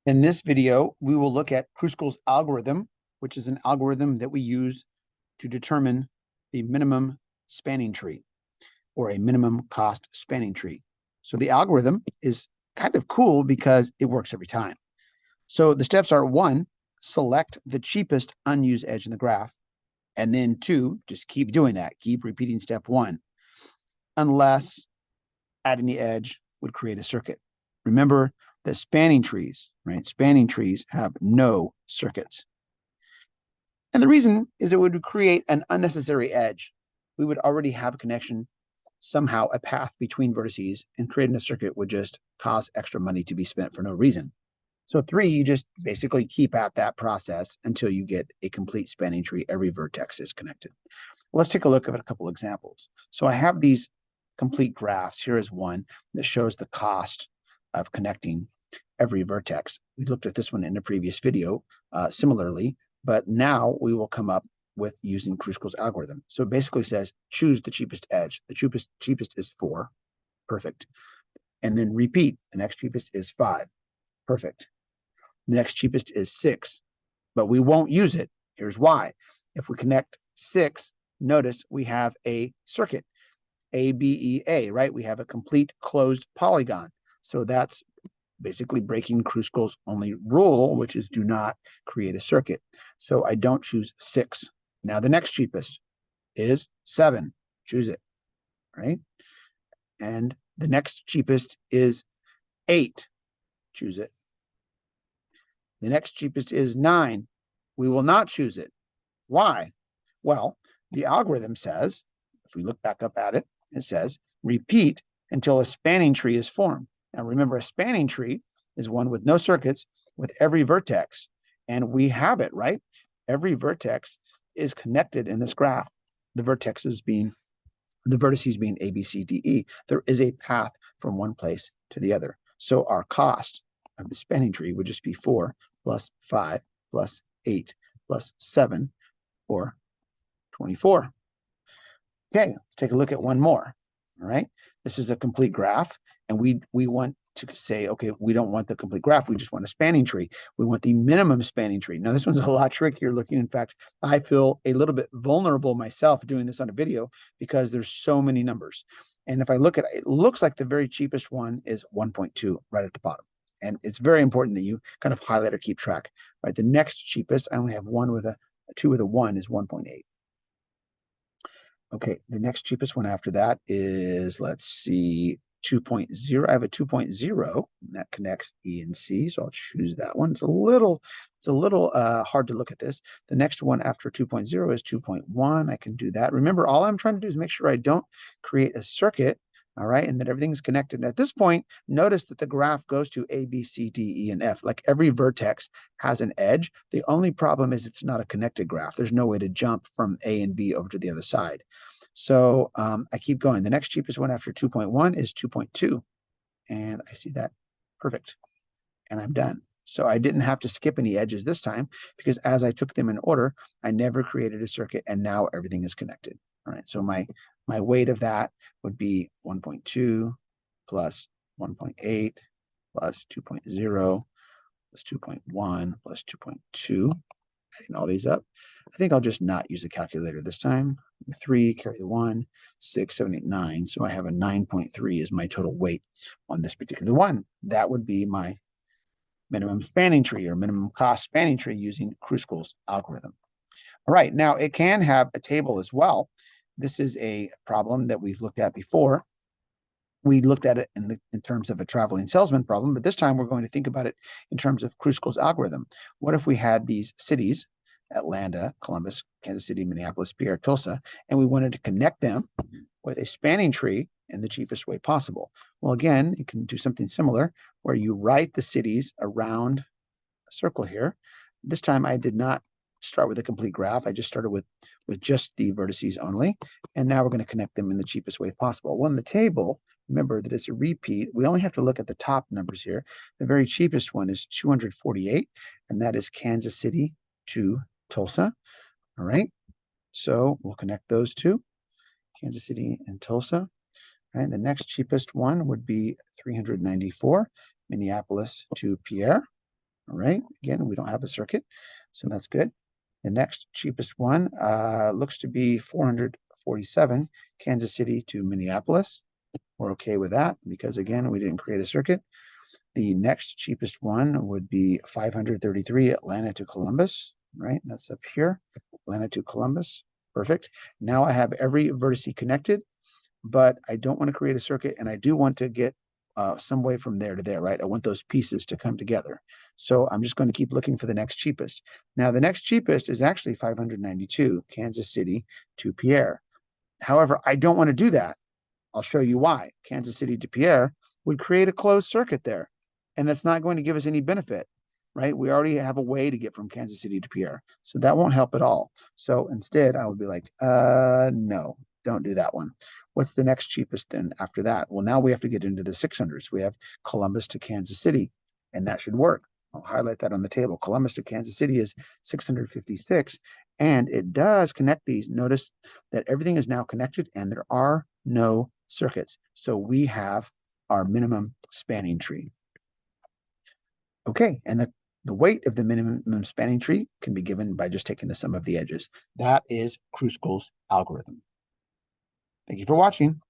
In this video, we will look at Kruskal's algorithm, which is an algorithm that we use to determine the minimum spanning tree or a minimum cost spanning tree. So the algorithm is kind of cool because it works every time. So the steps are: 1, select the cheapest unused edge in the graph. And then 2, just keep doing that. Keep repeating step 1, unless adding the edge would create a circuit. Remember that spanning trees, right? Spanning trees have no circuits. And the reason is it would create an unnecessary edge. We would already have a connection, somehow a path between vertices, and creating a circuit would just cause extra money to be spent for no reason. So 3, you just basically keep at that process until you get a complete spanning tree. Every vertex is connected. Let's take a look at a couple examples. So I have these complete graphs. Here is one that shows the cost of connecting every vertex. We looked at this one in a previous video similarly, but now we will come up with using Kruskal's algorithm. So it basically says choose the cheapest edge. The cheapest is 4. Perfect. And then repeat. The next cheapest is 5. Perfect. The next cheapest is 6, but we won't use it. Here's why. If we connect 6, notice we have a circuit, ABEA, right? We have a complete closed polygon. So that's basically breaking Kruskal's only rule, which is do not create a circuit. So I don't choose 6. Now the next cheapest is 7. Choose it, right? And the next cheapest is 8. Choose it. The next cheapest is 9. We will not choose it. Why? Well, the algorithm says, if we look back up at it, it says repeat until a spanning tree is formed. Now remember, a spanning tree is one with no circuits with every vertex. And we have it, right? Every vertex is connected in this graph. The vertices being A, B, C, D, E. There is a path from one place to the other. So our cost of the spanning tree would just be 4 plus 5 plus 8 plus 7, or 24. Okay, let's take a look at one more. All right, this is a complete graph, and we want to say, okay, we don't want the complete graph. We just want a spanning tree. We want the minimum spanning tree. Now, this one's a lot trickier looking. In fact, I feel a little bit vulnerable myself doing this on a video because there's so many numbers. And if I look at it, it looks like the very cheapest one is 1.2 right at the bottom. And it's very important that you kind of highlight or keep track. Right, the next cheapest, I only have 1 with a 2 with a 1 is 1.8. Okay, the next cheapest one after that is, let's see, 2.0. I have a 2.0, and that connects E and C, so I'll choose that one. It's a little hard to look at this. The next one after 2.0 is 2.1. I can do that. Remember, all I'm trying to do is make sure I don't create a circuit, all right, and that everything's connected. And at this point, notice that the graph goes to A, B, C, D, E, and F. Like every vertex has an edge. The only problem is it's not a connected graph. There's no way to jump from A and B over to the other side. So I keep going. The next cheapest one after 2.1 is 2.2. And I see that. Perfect. And I'm done. So I didn't have to skip any edges this time because as I took them in order, I never created a circuit, and now everything is connected. All right. So my weight of that would be 1.2 plus 1.8 plus 2.0 plus 2.1 plus 2.2. Adding all these up. I think I'll just not use the calculator this time. 3, carry the 1, 6, 7, 8, 9. So I have a 9.3 is my total weight on this particular one. That would be my minimum spanning tree or minimum cost spanning tree using Kruskal's algorithm. All right, now it can have a table as well. This is a problem that we've looked at before. We looked at it in terms of a traveling salesman problem, but this time we're going to think about it in terms of Kruskal's algorithm. What if we had these cities, Atlanta, Columbus, Kansas City, Minneapolis, Pierre, Tulsa, and we wanted to connect them with a spanning tree in the cheapest way possible? Well, again, you can do something similar where you write the cities around a circle here. This time I did not start with a complete graph. I just started with just the vertices only. And now we're going to connect them in the cheapest way possible. Well, in the table, remember that it's a repeat. We only have to look at the top numbers here. The very cheapest one is 248, and that is Kansas City to Tulsa. All right. So we'll connect those two, Kansas City and Tulsa. All right. The next cheapest one would be 394, Minneapolis to Pierre. All right, again, we don't have a circuit, so that's good. The next cheapest one looks to be 447, Kansas City to Minneapolis. We're okay with that because, again, we didn't create a circuit. The next cheapest one would be 533, Atlanta to Columbus, right? That's up here, Atlanta to Columbus. Perfect. Now I have every vertice connected, but I don't want to create a circuit, and I do want to get some way from there to there, right? I want those pieces to come together. So I'm just going to keep looking for the next cheapest. Now, the next cheapest is actually 592, Kansas City to Pierre. However, I don't want to do that. I'll show you why. Kansas City to Pierre would create a closed circuit there, and that's not going to give us any benefit, right? We already have a way to get from Kansas City to Pierre, so that won't help at all. So instead, I would be like, no, don't do that one. What's the next cheapest then after that? Well, now we have to get into the 600s. We have Columbus to Kansas City, and that should work. I'll highlight that on the table. Columbus to Kansas City is 656, and it does connect these. Notice that everything is now connected, and there are no circuits. So we have our minimum spanning tree. Okay, and the weight of the minimum spanning tree can be given by just taking the sum of the edges. That is Kruskal's algorithm. Thank you for watching.